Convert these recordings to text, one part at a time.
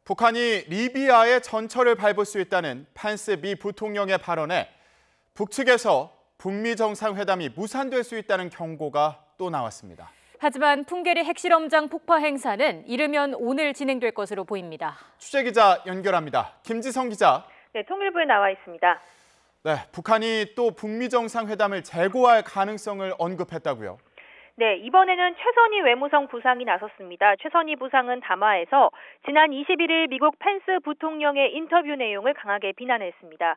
북한이 리비아의 전철을 밟을 수 있다는 펜스 미 부통령의 발언에 북측에서 북미 정상회담이 무산될 수 있다는 경고가 또 나왔습니다. 하지만 풍계리 핵실험장 폭파 행사는 이르면 오늘 진행될 것으로 보입니다. 취재기자 연결합니다. 김지성 기자. 네, 통일부에 나와 있습니다. 네, 북한이 또 북미 정상회담을 재고할 가능성을 언급했다고요. 네, 이번에는 최선희 외무성 부상이 나섰습니다. 최선희 부상은 담화에서 지난 21일 미국 펜스 부통령의 인터뷰 내용을 강하게 비난했습니다.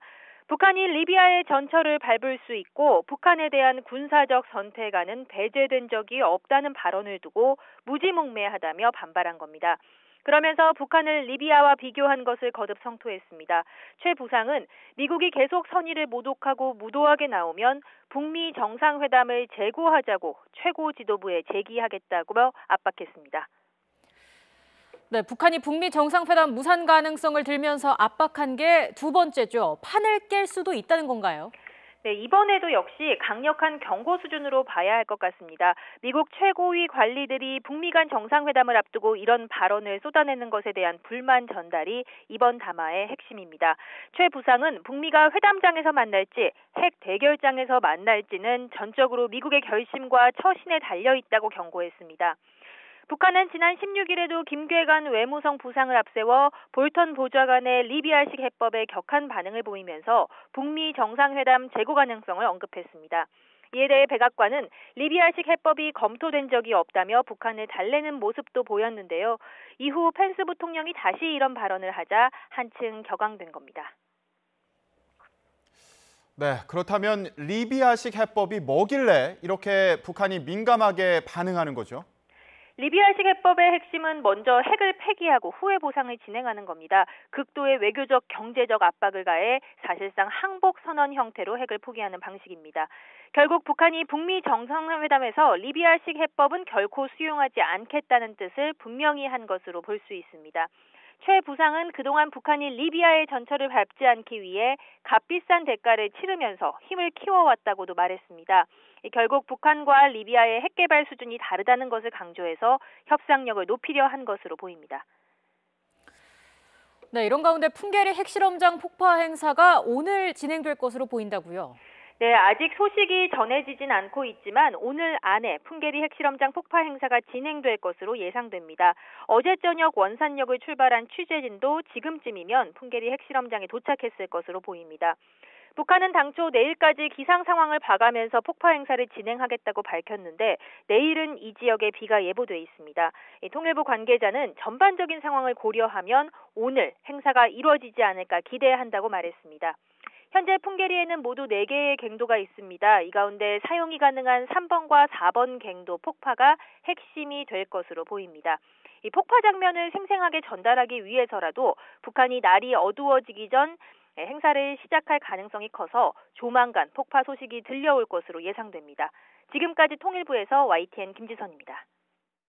북한이 리비아의 전철을 밟을 수 있고 북한에 대한 군사적 선택안은 배제된 적이 없다는 발언을 두고 무지몽매하다며 반발한 겁니다. 그러면서 북한을 리비아와 비교한 것을 거듭 성토했습니다. 최 부상은 미국이 계속 선의를 모독하고 무도하게 나오면 북미 정상회담을 재고하자고 최고 지도부에 제기하겠다고 압박했습니다. 네, 북한이 북미 정상회담 무산 가능성을 들면서 압박한 게 두 번째죠. 판을 깰 수도 있다는 건가요? 네, 이번에도 역시 강력한 경고 수준으로 봐야 할 것 같습니다. 미국 최고위 관리들이 북미 간 정상회담을 앞두고 이런 발언을 쏟아내는 것에 대한 불만 전달이 이번 담화의 핵심입니다. 최 부상은 북미가 회담장에서 만날지 핵 대결장에서 만날지는 전적으로 미국의 결심과 처신에 달려있다고 경고했습니다. 북한은 지난 16일에도 김괴관 외무성 부상을 앞세워 볼턴 보좌관의 리비아식 해법에 격한 반응을 보이면서 북미 정상회담 재고 가능성을 언급했습니다. 이에 대해 백악관은 리비아식 해법이 검토된 적이 없다며 북한을 달래는 모습도 보였는데요. 이후 펜스 부통령이 다시 이런 발언을 하자 한층 격앙된 겁니다. 네, 그렇다면 리비아식 해법이 뭐길래 이렇게 북한이 민감하게 반응하는 거죠? 리비아식 해법의 핵심은 먼저 핵을 폐기하고 후에 보상을 진행하는 겁니다. 극도의 외교적, 경제적 압박을 가해 사실상 항복 선언 형태로 핵을 포기하는 방식입니다. 결국 북한이 북미 정상회담에서 리비아식 해법은 결코 수용하지 않겠다는 뜻을 분명히 한 것으로 볼 수 있습니다. 최 부상은 그동안 북한이 리비아의 전철을 밟지 않기 위해 값비싼 대가를 치르면서 힘을 키워왔다고도 말했습니다. 결국 북한과 리비아의 핵개발 수준이 다르다는 것을 강조해서 협상력을 높이려 한 것으로 보입니다. 네, 이런 가운데 풍계리 핵실험장 폭파 행사가 오늘 진행될 것으로 보인다고요? 네, 아직 소식이 전해지진 않고 있지만 오늘 안에 풍계리 핵실험장 폭파 행사가 진행될 것으로 예상됩니다. 어제 저녁 원산역을 출발한 취재진도 지금쯤이면 풍계리 핵실험장에 도착했을 것으로 보입니다. 북한은 당초 내일까지 기상 상황을 봐가면서 폭파 행사를 진행하겠다고 밝혔는데 내일은 이 지역에 비가 예보돼 있습니다. 통일부 관계자는 전반적인 상황을 고려하면 오늘 행사가 이루어지지 않을까 기대한다고 말했습니다. 현재 풍계리에는 모두 4개의 갱도가 있습니다. 이 가운데 사용이 가능한 3번과 4번 갱도 폭파가 핵심이 될 것으로 보입니다. 이 폭파 장면을 생생하게 전달하기 위해서라도 북한이 날이 어두워지기 전 행사를 시작할 가능성이 커서 조만간 폭파 소식이 들려올 것으로 예상됩니다. 지금까지 통일부에서 YTN 김지선입니다.